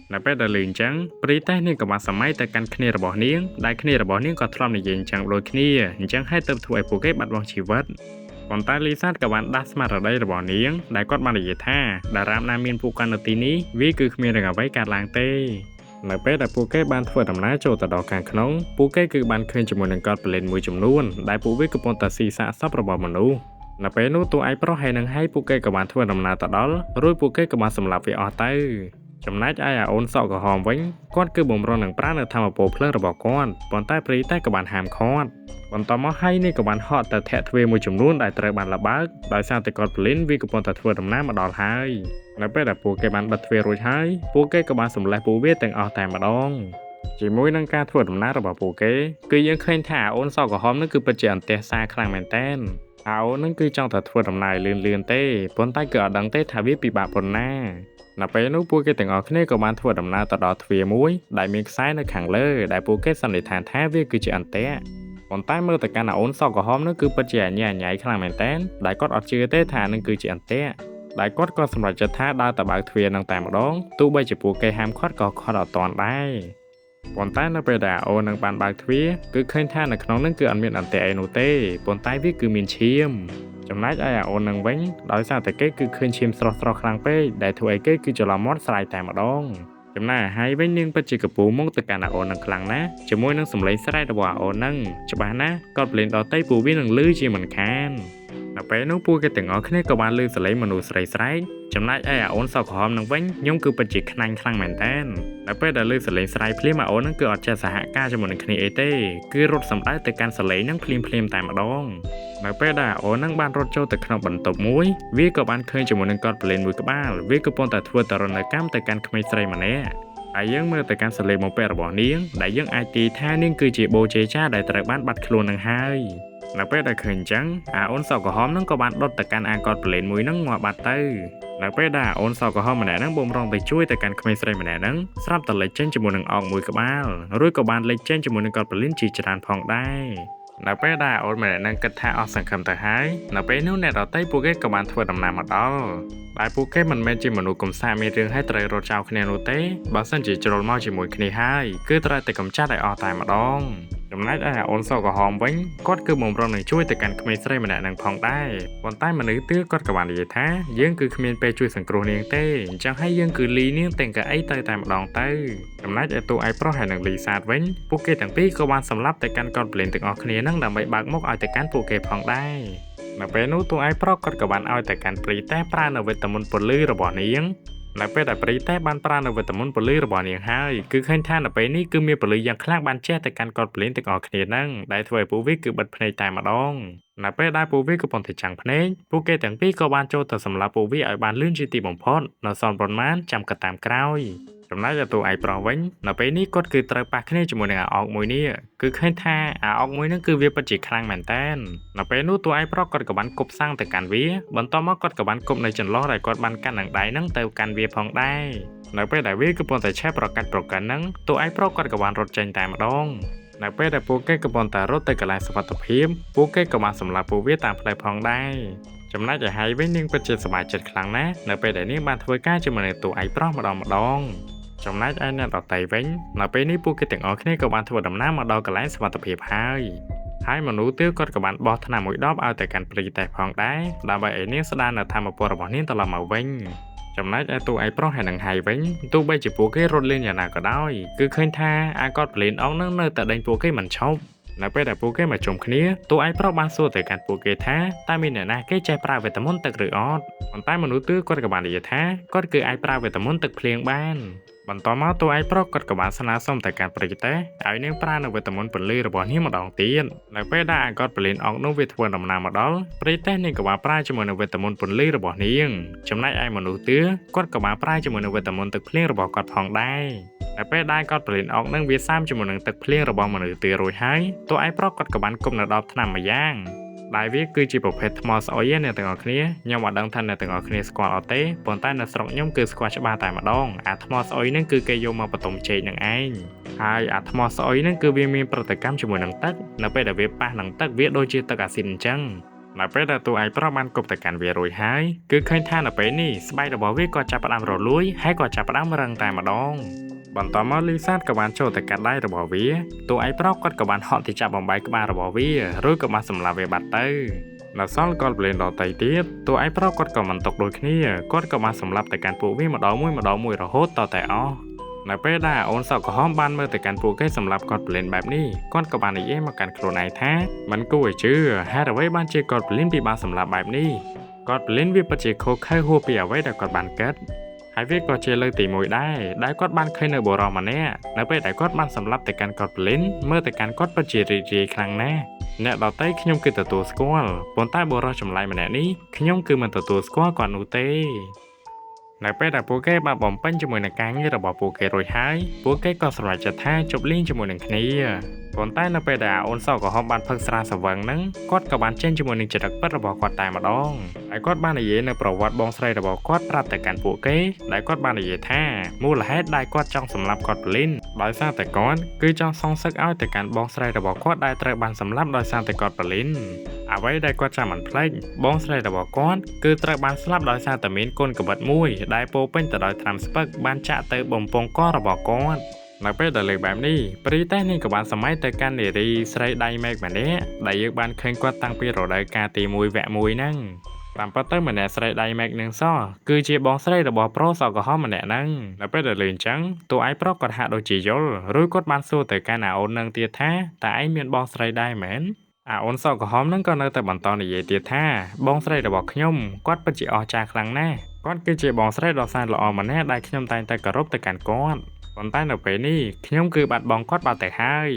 នៅពេលដែលលើអញ្ចឹងព្រីតេសនាងក៏បានសម័យទៅកាន់គ្នារបស់នាងដែលគ្នារបស់នាងក៏ធ្លាប់និយាយអញ្ចឹងដូចគ្នាអញ្ចឹងហើយទើបធ្វើឲ្យពួកគេបាត់បង់ជីវិតប៉ុន្តែលីសាក៏បានដាស់ស្មារតីរបស់នាងដែលគាត់បាននិយាយថាតារាមណាមានពួកគាត់នៅទីនេះវាគឺគ្មានរឿងអ្វីកើតឡើងទេ នៅពេលដែលពួកគេបានធ្វើដំណើរចូលទៅដល់ខាងក្នុងពួកគេគឺបានឃើញជាមួយនឹងកោដព្រលិនមួយចំនួនដែលពួកវាកំពុងតែស៊ីសាកសពរបស់មនុស្សនៅពេលនោះតួឯកប្រុសហើយនឹងហើយពួកគេក៏បានធ្វើដំណើរទៅដល់រួចពួកគេក៏បានសម្លាប់វាអស់ទៅចំណែកឯអាអូនសក់ក្រហមវិញគាត់គឺបំរុងនឹងប្រើនៅធម្មពលភ្លើងរបស់គាត់ប៉ុន្តែព្រីតែក៏បានហាមឃាត់បន្តមកហើយនេះក៏បានហក់ទៅធាក់ទ្វារមួយចំនួនដែលត្រូវបានលបើកដោយសារតែកោដព្រលិនវាកំពុងតែធ្វើដំណើរមកដល់ហើយនៅពេលដែលពួកគេបានបិទទ្វាររួចហើយពួកគេក៏បានសម្លេះពួកវាទាំងអស់តែម្ដងជាមួយនឹងការធ្វើដំណើររបស់ពួកគេគឺយើងឃើញថាអាអូនសក់ក្រហមនឹងគឺពិតជាអន្ទះសារខ្លាំងមែនទែនអាអូននឹងគឺចង់តែធ្វើដំណើរលឿនទេប៉ុន្តែគឺអត់ដឹងទេថាវាពិបាកប៉ុណ្ណានៅពេលនោះពួកគេទាំងអស់គ្នាក៏បានធ្វើដំណើរទៅដល់ទ្វារមួយដែលមានខ្សែនៅខាងលើដែលពួកគេសន្និដ្ឋានថាវាគឺជាអន្ទះប៉ុន្តែមើលទៅកាន់អាអូនសក់ក្រហមនោះគឺពិតជាអញ្ញាញ៉ៃខ្លាំងមែនទែនដែលគាត់អត់ជឿទេថានឹងគឺជាអន្ទះដែលគាត់ក៏សម្រេចចិត្តថាដើរទៅបើកទ្វារនឹងតែម្ដងទោះបីជាពួកគេហាមឃាត់ក៏គាត់អត់ទាន់ដែរប៉ុន្តែនៅពេលដែលអូននឹងបានបើកទ្វារគឺឃើញថានៅក្នុងនឹងគឺអត់មានអន្ទះអីនោះទេប៉ុន្តែវាគឺមានឈាមចំណែកឯអាអូននឹងវិញដោយសារតែគេគឺឃើញឈាមស្រស់ៗខ្លាំងពេកដែលធ្វើឲ្យគេគឺច្រឡំមាត់ស្រ័យតែម្ដងចំណែកហើយវិញនាងពិតជាកពូមកទៅកាន់អាអូននឹងខ្លាំងណាស់ជាមួយនឹងសម្លេងស្រែករបស់អាអូននឹងច្បាស់ណាស់គាត់ប្លេនដតៃពួកវានឹងលឺជាមិនខាននៅពេលនោះពួកគេទាំងអស់គ្នាក៏បានឮសលេងមនុស្សស្រីស្រែកចំណែកឯអាអូនសក់ក្រហមនឹងវិញខ្ញុំគឺពិតជាខ្នាញ់ខ្លាំងមែនតើនៅពេលដែលឮសលេងស្រែកភ្លាមអាអូននឹងគឺអត់ចេះសហការជាមួយនឹងគ្នាអីទេគឺរត់សម្ដៅទៅកាន់សលេងនឹងភ្លាមតែម្ដងនៅពេលដែលអាអូននឹងបានរត់ចូលទៅក្នុងបន្ទប់មួយវាក៏បានឃើញជាមួយនឹងកោដព្រលិនមួយក្បាលវាកំពុងតែធ្វើទរណកម្មទៅកាន់ក្មេងស្រីម្នាក់ហើយយើងមើលទៅកាន់សលេងបំពាក់របស់នាងដែលយើងអាចទាយថានាងគឺជាបូជេចាដែលត្រូវបានបាត់ខ្លួននឹងហើយនៅពេលដែលឃើញអញ្ចឹងអាអូនសក់ក្រហមនឹងក៏បានដុតទៅកាន់អាកោដព្រលិនមួយនឹងងាប់បាត់ទៅនៅពេលដែលអាអូនសក់ក្រហមម្នាក់នឹងបំរុងទៅជួយទៅកាន់ក្មេងស្រីម្នាក់នឹងស្រាប់តែលេចចេញជាមួយនឹងអោកមួយក្បាលរួចក៏បានលេចចេញជាមួយនឹងកោដព្រលិនជាច្រើនផងដែរនៅពេលដែលអូនម្នាក់នឹងគិតថាអស់សង្ឃឹមទៅហើយនៅពេលនោះអ្នកដទៃពួកគេក៏បានធ្វើដំណើរមកដល់ដែលពួកគេមិនមែនជាមនុស្សកំសាមានរឿងឲ្យត្រូវរត់ចោលគ្នានោះទេបើសិនជាជ្រុលមកជាមួយគ្នាហើយគឺត្រូវតែកំចាត់ឲ្យអស់តែម្ដងចំណែកឯអូនសក់ក្រហមវិញគាត់គឺបំរុងនឹងជួយទៅកាន់ក្មេងស្រីម្នាក់នឹងផងដែរប៉ុន្តែមនុស្សទៀតគាត់ក៏បាននិយាយថាយើងគឺគ្មានពេលជួយសង្គ្រោះនាងទេអញ្ចឹងហើយយើងគឺលីនាងទាំងកៅអីទៅតែម្ដងទៅចំណែកឯតួឯកប្រុសហើយនឹងលីសាទវិញពួកគេទាំងពីរក៏បានសម្លាប់ទៅកាន់កោដព្រលិនទាំងអស់គ្នានឹងដើម្បីបើកមុខឲ្យទៅកាន់ពួកគេផងដែរនៅពេលនោះតួឯកប្រុសគាត់ក៏បានឲ្យទៅកាន់ព្រីតែប្រើនៅវេទមន្តពលឺរបស់នាងនៅពេលដែលព្រីតែបានប្រើនៅវេទមន្តពលឺរបស់នាងហើយគឺឃើញថានៅពេលនេះគឺមានពលឺយ៉ាងខ្លាំងបានជះទៅកាន់កោដព្រលិនទាំងអស់គ្នានឹងដែលធ្វើឲ្យពួកវាគឺបិទភ្នែកតែម្ដងនៅពេលដែលពួកវាកំពុងតែចាំងភ្នែកពួកគេទាំងពីរក៏បានចូលទៅសម្លាប់ពួកវាឲ្យបានលឿនជាទីបំផុតនៅសល់ប៉ុន្មានចាំក៏តាមក្រោយចំណែកឯតួឯកប្រុសវិញនៅពេលនេះគាត់គឺត្រូវប៉ះគ្នាជាមួយនឹងអាអុកមួយនេះគឺឃើញថាអាអុកមួយនឹងគឺវាពិតជាខ្លាំងមែនតើនៅពេលនោះតួឯកប្រុសគាត់ក៏បានគប់សាំងទៅកាន់វាបន្ទាប់មកគាត់ក៏បានគប់នៅចន្លោះដែលគាត់បានកាន់នឹងដៃនឹងទៅកាន់វាផងដែរនៅពេលដែលវាកំពុងតែឆេះប្រកាច់ប្រកិនហ្នឹងតួឯកប្រុសគាត់ក៏បានរត់ចេញតែម្ដងនៅពេលដែលពួកគេកំពុងតែរត់ទៅកន្លែងសុវត្ថិភាពពួកគេក៏បានសម្លាប់ពួកវាតាមផ្លូវផងដែរចំណែកឯហើយវិញនាងពិតជាសប្បាយចិត្តខ្លាំងណាស់នៅពេលដែលនាងបានធ្វើការជាមួយនឹងតួឯកប្រុសម្ដងចំណែកឯអ្នកដទៃវិញនៅពេលនេះពួកគេទាំងអស់គ្នាក៏បានធ្វើដំណើរមកដល់កន្លែងសុវត្ថិភាពហើយមនុស្សទៀតគាត់ក៏បានបោះថ្នាំមួយដបឲ្យទៅកាន់ព្រីតែផងដែរដើម្បីឲ្យនាងស្ដារនៅធម៌ពលរបស់នាងត្រឡប់មកវិញចំណែកឯតួឯកប្រុសហើយនឹងហើយវិញទោះបីជាពួកគេរត់លឿនយ៉ាងណាក៏ដោយគឺឃើញថាអាកោដព្រលិនអងនឹងនៅតែដេញពួកគេមិនឈប់នៅពេលដែលពួកគេមកជុំគ្នាតួឯកប្រុសបានសួរទៅកាន់ពួកគេថាតើមានអ្នកណាគេចេះប្រើវេទមន្តទឹកឬអត់ប៉ុន្តែមនុស្សទៀតគាត់ក៏បាននិយាយថាគាត់គឺអាចប្រើវេទមន្តទឹកភ្លៀងបានបន្តមកតួឯកប្រុសគាត់ក៏បានស្នើសុំទៅកាន់ព្រីតេឲ្យនាងប្រើនៅវេទមន្តពលឺរបស់នាងម្ដងទៀតនៅពេលដែលអាកោដព្រលិនអងនោះវាធ្វើដំណើរមកដល់ព្រីតេនាងក៏បានប្រើជាមួយនឹងវេទមន្តពលឺរបស់នាងចំណែកឯមនុស្សទៀតគាត់ក៏បានប្រើជាមួយនឹងវេទមន្តទឹកភ្លៀងរបស់គាត់ផងដែរនៅពេលដែលកោដព្រលិនអងនឹងវាសាមជាមួយនឹងទឹកភ្លៀងរបស់មនុស្សទៀតរួចហើយតួឯកប្រុសគាត់ក៏បានគុំនៅដល់ថ្នាំមួយយ៉ាងដែលវាគឺជាប្រភេទថ្មស្អុយអ្នកទាំងអស់គ្នាខ្ញុំអត់ដឹងថាអ្នកទាំងអស់គ្នាស្គាល់អត់ទេប៉ុន្តែនៅស្រុកខ្ញុំគឺស្គាល់ច្បាស់តែម្ដងអាថ្មស្អុយហ្នឹងគឺគេយកមកបន្ទុំចេកនឹងឯងហើយអាថ្មស្អុយហ្នឹងគឺវាមានប្រតិកម្មជាមួយនឹងទឹកនៅពេលដែលវាប៉ះនឹងទឹកវាដូចជាទឹកអាស៊ីតអញ្ចឹងនៅពេលដែលតួឯកប្រុសបានគប់ទៅកាន់វារួចហើយគឺឃើញថានៅពេលនេះស្បែករបស់វាក៏ចាប់ផ្ដើមរលួយហើយក៏ចាប់ផ្ដើមរឹងតែម្ដងបន្តមកលីសាតក៏បានចូលទៅកាត់ដៃរបស់វាតួឯកប្រុសគាត់ក៏បានហក់ទៅចាប់បំបីក្បាលរបស់វារួចក៏បានសម្លាប់វាបាត់ទៅនៅសល់កោដព្រលិនដតៃទៀតតួឯកប្រុសគាត់ក៏មិនຕົកដូចគ្នាគាត់ក៏បានសម្លាប់ទៅកាន់ពួកវាម្ដងមួយរហូតតតែអស់ នៅពេលដែលអូនសក់ក្រហមបានមើលទៅកាន់ពួកគេសម្រាប់គាត់ប្រលិនបែបនេះគាត់ក៏បាននិយាយមកកាន់ខ្លួនឯងថាมันគួរឲ្យជឿហេតុអ្វីបានជាគាត់ប្រលិនពិបាកសម្រាប់បែបនេះគាត់ប្រលិនវាពិតជាខុសខើហួសពីអ្វីដែលគាត់បានគិតហើយវាក៏ជាលើកទី1ដែរដែលគាត់បានឃើញនៅបុរសម្នាក់នៅពេលដែលគាត់បានសម្លាប់ទៅកាន់គាត់ប្រលិនមើលទៅកាន់គាត់ពិតជារីករាយខ្លាំងណាស់អ្នកដទៃខ្ញុំគឺទទួលស្គាល់ប៉ុន្តែបុរសចម្លែកម្នាក់នេះខ្ញុំគឺមិនទទួលស្គាល់គាត់នោះទេនៅពេលដែលពួកគេបានបំពេញជាមួយនឹងការងាររបស់ពួកគេរួចហើយពួកគេក៏សម្រេចចិត្តថាជប់លៀងជាមួយនឹងគ្នាប៉ុន្តែនៅពេលដែលអូនសក់ក្រហមបានផឹកស្រាសង្វឹងហ្នឹងគាត់ក៏បានចេញជាមួយនឹងចរិតពិតរបស់គាត់តែម្ដងហើយគាត់បាននិយាយនៅប្រវត្តិបងស្រីរបស់គាត់ប្រាប់ទៅកាន់ពួកគេដែលគាត់បាននិយាយថាមូលហេតុដែលគាត់ចង់សម្លាប់គាត់ប៉ូលីនដោយសារតែគាត់គឺចង់សងសឹកឲ្យទៅកាន់បងស្រីរបស់គាត់ដែលត្រូវបានសម្លាប់ដោយសារតែគាត់ប៉ូលីនអ្វីដែលគាត់ចាំមិនភ្លេចបងស្រីរបស់គាត់គឺត្រូវបានស្លាប់ដោយសារតែមានកូនក្បិតមួយដែលពោពេញទៅដោយថ្នាំស្ពឹកបានចាក់ទៅបំពង់ករបស់គាត់នៅពេលដែលលើកបែបនេះព្រីតេសនេះក៏បានសម័យទៅកាន់នារីស្រីដៃមេឃម្នាក់ដែលយើងបានឃើញគាត់តាំងពីរដូវកាលទី1វគ្គ1ហ្នឹងតាមពិតទៅម្នាក់ស្រីដៃមេឃនឹងសគឺជាបងស្រីរបស់ប្រុសសក់ក្រហមម្នាក់ហ្នឹងនៅពេលដែលលើអញ្ចឹងតួឯងប្រុសគាត់ហាក់ដូចជាយល់រួចគាត់បានសួរទៅកាន់អាអូននឹងទៀតថាតើឯងមានបងស្រីដែរមែនអាអូនសក់ក្រហមហ្នឹងក៏នៅតែបន្តនិយាយទៀតថាបងស្រីរបស់ខ្ញុំគាត់ពិតជាអស្ចារ្យខ្លាំងណាស់គាត់គឺជាបងស្រីដ៏សែនល្អម្នាក់ដែលខ្ញុំតែងតែគោរពទៅកាន់គាត់ប៉ុន្តែនៅពេលនេះខ្ញុំគឺបាត់បង់គាត់បាត់ទៅហើ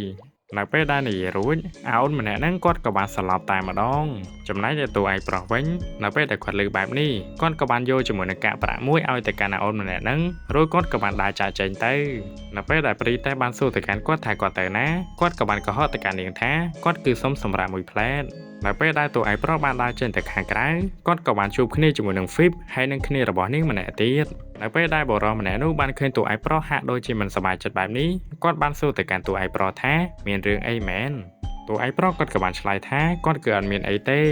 យនៅពេលដែលនិយាយរួចអាអូនម្នាក់ហ្នឹងគាត់ក៏បានស្លាប់តែម្ដងចំណែកឯតួឯងប្រុសវិញនៅពេលដែលគាត់លើកបែបនេះគាត់ក៏បានយកជាមួយនឹងកាក់ប្រាក់មួយឲ្យទៅកាន់អាអូនម្នាក់ហ្នឹងរួចគាត់ក៏បានដើរចាកចេញទៅនៅពេលដែលព្រីតេសបានសួរទៅកាន់គាត់ថាគាត់ទៅណាគាត់ក៏បានកុហកទៅកាន់នាងថាគាត់គឺសុំសម្រាប់មួយផ្លែតនៅពេលដែលតួឯងប្រុសបានដើរចេញទៅខាងក្រៅគាត់ក៏បានជួបគ្នាជាមួយនឹង Phip ហើយនឹងគ្នារបស់នាងម្នាក់ទៀតនៅពេលដែលបុរសម្នាក់នោះបានឃើញតួឯងប្រុសហាក់ដូចជាមិនសប្បាយចិត្តបែបនេះគាត់បានសួរទៅកាន់តួឯងប្រុសថាមានរឿងអីមែនតួឯងប្រុសគាត់ក៏បានឆ្លើយថាគាត់គឺអត់មានអីទេ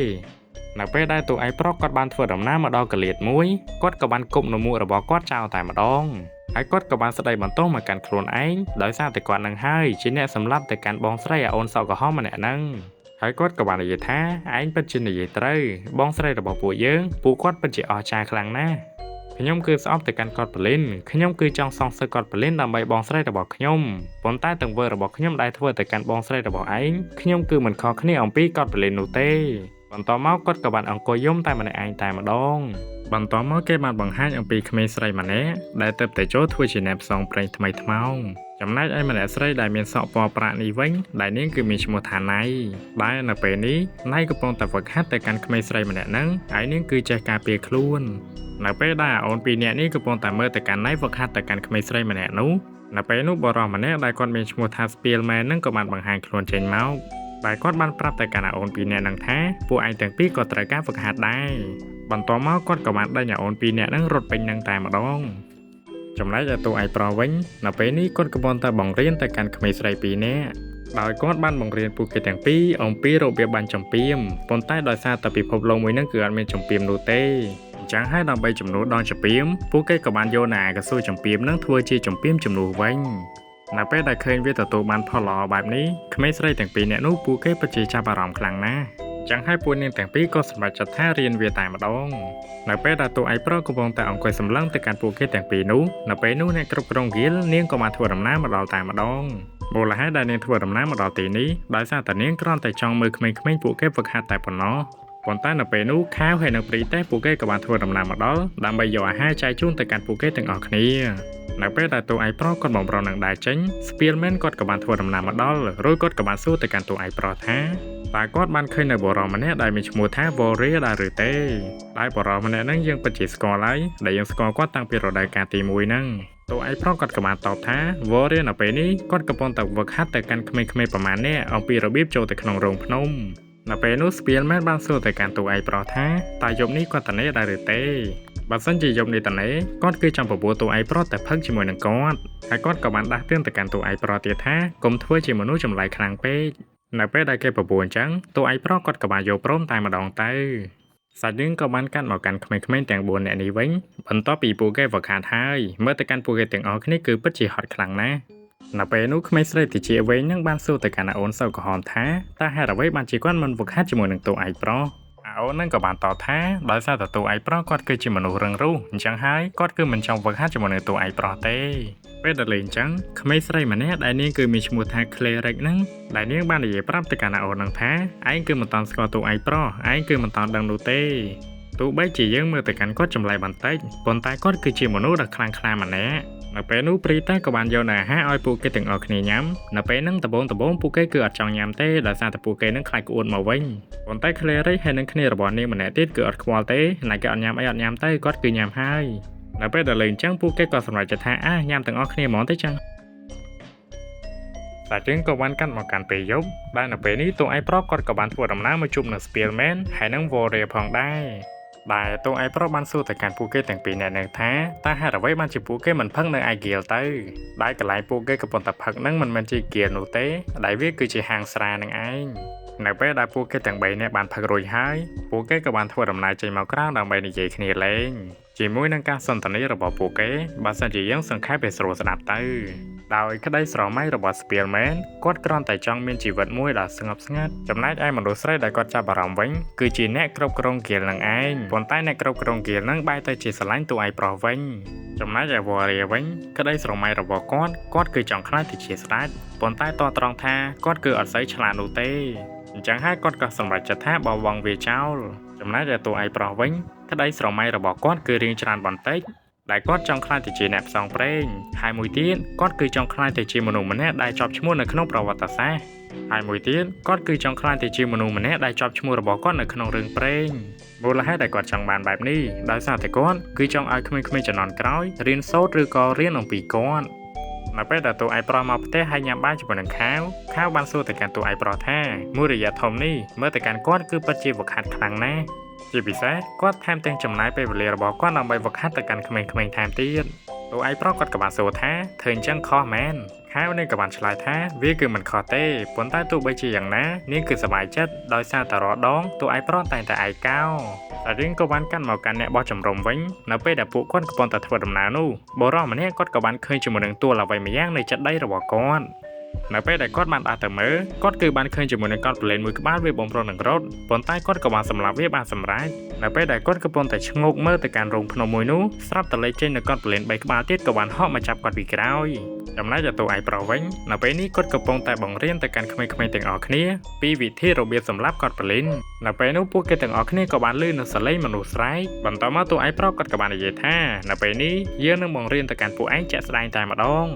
នៅពេលដែលតួឯងប្រុសគាត់បានធ្វើដំណើរមកដល់កលៀតមួយគាត់ក៏បានគប់នៅមុខរបស់គាត់ចោលតែម្ដងហើយគាត់ក៏បានស្ដីបន្ទោសមកកាន់ខ្លួនឯងដោយសារតែគាត់នឹងហើយជាអ្នកសម្លាប់ទៅកាន់បងស្រីអាអូនសក់ក្រហមម្នាក់ហ្នឹងហើយគាត់ក៏បាននិយាយថាឯងពិតជានិយាយត្រូវបងស្រីរបស់ពួកយើងពួកគាត់ពិតជាអស្ចារ្យខ្លាំងណាស់ខ្ញុំគឺស្អប់ទៅកាន់គាត់ប៉ូលីនខ្ញុំគឺចង់សងសឹកគាត់ប៉ូលីនដើម្បីបងស្រីរបស់ខ្ញុំប៉ុន្តែទង្វើរបស់ខ្ញុំដែលធ្វើទៅកាន់បងស្រីរបស់ឯងខ្ញុំគឺមិនខុសគ្នាអំពីគាត់ប៉ូលីននោះទេបន្តមកគាត់ក៏បានអង្គុយយំតែម្នាក់ឯងតែម្ដងបន្តមកគេបានបង្ហាញអំពីក្មេងស្រីម្នាក់ដែលទៅតែចូលធ្វើជាអ្នកផ្សងព្រេងថ្មីថ្មោងចំណែកឯម្នាក់ស្រីដែលមានសក់ពណ៌ប្រាក់នេះវិញដែលនាងគឺមានឈ្មោះថាណៃដែលនៅពេលនេះណៃកំពុងតែហ្វឹកហាត់ទៅកាន់ក្មេងស្រីម្នាក់ហ្នឹងហើយនាងគឺចេះការពារខ្លួននៅពេលដែលអូនពីរនាក់នេះកំពុងតែមើលទៅកាន់ណៃហ្វឹកហាត់ទៅកាន់ក្មេងស្រីម្នាក់នោះនៅពេលនោះបុរសម្នាក់ដែលគាត់មានឈ្មោះថា Spielman ហ្នឹងក៏បានបង្ហាញខ្លួនចេញមកដែលគាត់បានប្រាប់ទៅកាន់អូនពីរនាក់ហ្នឹងថាពួកឯងទាំងពីរក៏ត្រូវការហ្វឹកហាត់ដែរបន្ទាប់មកគាត់ក៏បានដេញអូនពីរនាក់ហ្នឹងរត់ពេញនឹងតែម្ដងចំណែកឯតួឯងប្រុសវិញនៅពេលនេះគាត់កំពុងតែបង្រៀនទៅកាន់ក្មេងស្រីពីរនាក់ដោយគាត់បានបង្រៀនពួកគេទាំងពីរអំពីរបៀបបាញ់ចំពាមប៉ុន្តែដោយសារតែពិភពលោកមួយហ្នឹងគឺអត់មានចំពាមនោះទេអញ្ចឹងហើយដើម្បីជំនួសដល់ចំពាមពួកគេក៏បានយកនៅអាកស៊ូចំពាមហ្នឹងធ្វើជាចំពាមជំនួសវិញនៅពេលដែលឃើញវាទទួលបានផលល្អបែបនេះក្មេងស្រីទាំងពីរនាក់នោះពួកគេពិតជាចាប់អារម្មណ៍ខ្លាំងណាស់ចឹងហើយពួកនាងទាំងពីរក៏សម្រេចចិត្តថារៀនវាតែម្ដងនៅពេលដែលតួឯងប្រុសកំពុងតែអង្គុយសម្លឹងទៅកាន់ពួកគេទាំងពីរនោះនៅពេលនោះអ្នកគ្រប់គ្រងហ្គីលនាងក៏បានធ្វើដំណើរមកដល់តែម្ដងមូលហេតុដែលនាងធ្វើដំណើរមកដល់ទីនេះដោយសារតែនាងគ្រាន់តែចង់មើលក្មេងៗពួកគេហ្វឹកហាត់តែប៉ុណ្ណោះប៉ុន្តែនៅពេលនោះខាវហើយនិងព្រីតេសពួកគេក៏បានធ្វើដំណើរមកដល់ដើម្បីយកអាហារចែកជូនទៅកាន់ពួកគេទាំងអស់គ្នានៅពេលដែលតួឯងប្រុសគាត់បំរុងនឹងដើរចេញ Spielman គាត់ក៏បានធ្វើដំណើរមកដល់រួចគាត់ក៏បានសួរទៅកាន់តួឯងប្រុសថាតើគាត់បានឃើញនៅបុរសម្នាក់ដែលមានឈ្មោះថា Voria ដែរឬទេដែលបុរសម្នាក់ហ្នឹងយើងពិតជាស្គាល់ហើយដែលយើងស្គាល់គាត់តាំងពីរដូវកាលទី1ហ្នឹងតួឯងប្រុសគាត់ក៏បានតបថា Voria នៅពេលនេះគាត់កំពុងតែហ្វឹកហាត់ទៅកាន់ក្មេងៗប្រមាណនាក់អំពីរបៀបចូលទៅក្នុងរោងភ្នំនៅពេលនោះ Spielman បានសួរទៅកាន់តួឯងប្រុសថាតើយប់នេះគាត់តនេដែរឬទេបើសិនជាយប់នេះតនេគាត់គឺចង់បបួលតួឯងប្រុសតែផឹកជាមួយនឹងគាត់ហើយគាត់ក៏បានដាស់តឿនទៅកាន់តួឯងប្រុសទៀតថាកុំធ្វើជាមនុស្សចម្លែកខ្លាំងពេកនៅពេលដែលគេបបួលអញ្ចឹងតួឯងប្រុសគាត់ក៏បានយកព្រមតែម្ដងទៅសាច់រឿងក៏បានកាត់មកកាន់ក្មេងៗទាំង4នាក់នេះវិញបន្ទាប់ពីពួកគេហ្វឹកហាត់ហើយមើលទៅកាន់ពួកគេទាំងអស់គ្នាគឺពិតជាហត់ខ្លាំងណាស់នៅពេលនោះក្មេងស្រីតិចវែងនឹងបានសួរទៅកាន់អូនសៅក្រហមថាតើហេតុអ្វីបានជាគាត់មិនហ្វឹកហាត់ជាមួយនឹងតួឯងប្រុសអូននឹងក៏បានតបថាដោយសារតែតួឯងប្រុសគាត់គឺជាមនុស្សរឹងរូសអញ្ចឹងហើយគាត់គឺមិនចង់ហ្វឹកហាត់ជាមួយនឹងតួឯងប្រុសទេ ពេល ពេលដែលលេងចឹងក្មេងស្រីម្នាក់ដែលនាងគឺមានឈ្មោះថា Cleric ហ្នឹងដែលនាងបាននិយាយប្រាប់ទៅកាន់អូនហ្នឹងថាឯងគឺមិនតាន់ស្គាល់ទូឯងប្រុសឯងគឺមិនតាន់ដឹងនោះទេទោះបីជាយើងមើលទៅកាន់គាត់ចម្លែកបន្តិចប៉ុន្តែគាត់គឺជាមនុស្សដ៏ខ្លាំងក្លាម្នាក់នៅពេលនោះព្រីតាក៏បានយកនៅអាហារឲ្យពួកគេទាំងអស់គ្នាញ៉ាំនៅពេលហ្នឹងដំបូងពួកគេគឺអត់ចង់ញ៉ាំទេដោយសារតែពួកគេនឹងខ្លាចក្អួតមកវិញប៉ុន្តែ Cleric ហើយនឹងគ្នារបស់នាងម្នាក់ទៀតគឺអត់ខ្វល់ទេណែគេអត់ញ៉ាំអីអត់ញ៉ាំទៅគាត់គឺញ៉ាំហើយនៅពេលដែលលេងចឹងពួកគេក៏សម្រេចចិត្តថាញ៉ាំទាំងអស់គ្នាហ្មងទៅចឹងតែជាងក៏បានកាន់មកកាន់ពេលយប់ដែលនៅពេលនេះតួឯកប្រុសគាត់ក៏បានធ្វើដំណើរមកជួបនឹង Spearman ហើយនឹង Warrior ផងដែរដែលតួឯកប្រុសបានសួរទៅកាន់ពួកគេទាំងពីរនាក់នឹងថាតើហេតុអ្វីបានជាពួកគេមិនផឹកនៅឯ Guild ទៅដែលកន្លែងពួកគេកំពុងតែផឹកនឹងមិនមែនជា Guild នោះទេដែលវាគឺជាហាងស្រានឹងឯងនៅពេលដែលពួកគេទាំង3នាក់បានផឹករួចហើយពួកគេក៏បានធ្វើដំណើរចេញមកក្រៅដើម្បីនិយាយគ្នាលេងជាមួយនឹងការសន្ទនារបស់ពួកគេបើសិនជាយើងសង្ខេបឲ្យស្រួលស្ដាប់ទៅដោយក្តីស្រមៃរបស់ Spearman គាត់គ្រាន់តែចង់មានជីវិតមួយដ៏ស្ងប់ស្ងាត់ចំណែកឯមនុស្សស្រីដែលគាត់ចាប់អារម្មណ៍វិញគឺជាអ្នកគ្រប់គ្រង Guild នឹងឯងប៉ុន្តែអ្នកគ្រប់គ្រង Guild នឹងបែរទៅជាស្រឡាញ់តួឯកប្រុសវិញចំណែកឯ Warrior វិញក្តីស្រមៃរបស់គាត់គឺចង់ខ្លាចទៅជាស្ដេចប៉ុន្តែតត្រង់ថាគាត់គឺអត់សូវឆ្លាតនោះទេអញ្ចឹងហើយគាត់ក៏សម្រេចចិត្តថាបោះបង់វាចោលចំណែកឯតួឯកប្រុសវិញក្តីស្រមៃរបស់គាត់គឺរៀងច្រើនបន្តិចដែលគាត់ចង់ខ្លាចទៅជាអ្នកផ្សងព្រេងហើយមួយទៀតគាត់គឺចង់ខ្លាចទៅជាមនុស្សម្នាក់ដែលជាប់ឈ្មោះនៅក្នុងប្រវត្តិសាស្ត្រហើយមួយទៀតគាត់គឺចង់ខ្លាចទៅជាមនុស្សម្នាក់ដែលជាប់ឈ្មោះរបស់គាត់នៅក្នុងរឿងព្រេងមូលហេតុដែលគាត់ចង់បានបែបនេះដោយសារតែគាត់គឺចង់ឲ្យក្មេងៗជំនាន់ក្រោយរៀនសូត្រឬក៏រៀនអំពីគាត់នៅពេលដែលតួឯកប្រុសមកផ្ទះហើយញ៉ាំបាយជាមួយនឹងខាវបានសួរទៅកាន់តួឯកប្រុសថាមួយរយៈធំនេះមើលទៅកាន់គាត់គឺពិតជាវឹកហាត់ខ្លាំងណាស់ជាពិសេសគាត់ថែមទាំងចំណាយពេលវេលារបស់គាត់ដើម្បីវឹកហាត់ទៅកាន់ក្មេងៗថែមទៀតតួឯកប្រុសគាត់ក៏បានសួរថាធ្វើអញ្ចឹងខុសមែនខាវនេះក៏បានឆ្លើយថាវាគឺមិនខុសទេប៉ុន្តែទោះបីជាយ៉ាងណានាងគឺសប្បាយចិត្តដោយសារតែរាល់ដងតួឯកប្រុសតែងតែឯកោតែរៀងក៏បានកាន់មកកាន់អ្នកបោះជំរំវិញនៅពេលដែលពួកគាត់កំពុងតែធ្វើដំណើរនោះបុរសម្នាក់គាត់ក៏បានឃើញជាមួយនឹងទួលអ្វីម្យ៉ាងនៅចិត្តដីរបស់គាត់នៅពេលដែលគាត់បានដើរទៅមើលគាត់គឺបានឃើញជាមួយនឹងកោតប្រលេនមួយក្បាលវាបំរុងនឹងរត់ប៉ុន្តែគាត់ក៏បានសម្លាប់វាបានសម្រេចនៅពេលដែលគាត់កំពុងតែឈ្ងោកមើលទៅកាន់រោងភ្នំមួយនោះស្រាប់តែលេចចេញនៅកោតប្រលេន3ក្បាលទៀតក៏បានហក់មកចាប់គាត់ពីក្រោយចំណែកតួឯកប្រុសវិញនៅពេលនេះគាត់កំពុងតែបង្រៀនទៅកាន់ក្មេងៗទាំងអស់គ្នាពីវិធីរបៀបសម្លាប់កោតប្រលេននៅពេលនោះពួកគេទាំងអស់គ្នាក៏បានឮនូវសំឡេងមនុស្សស្រែកបន្តមកតួឯកប្រុសគាត់ក៏បាននិយាយថានៅពេលនេះយើងនឹងបង្រៀនទៅកាន់ពួកឯងជាក់ស្ដែងតែម្ដង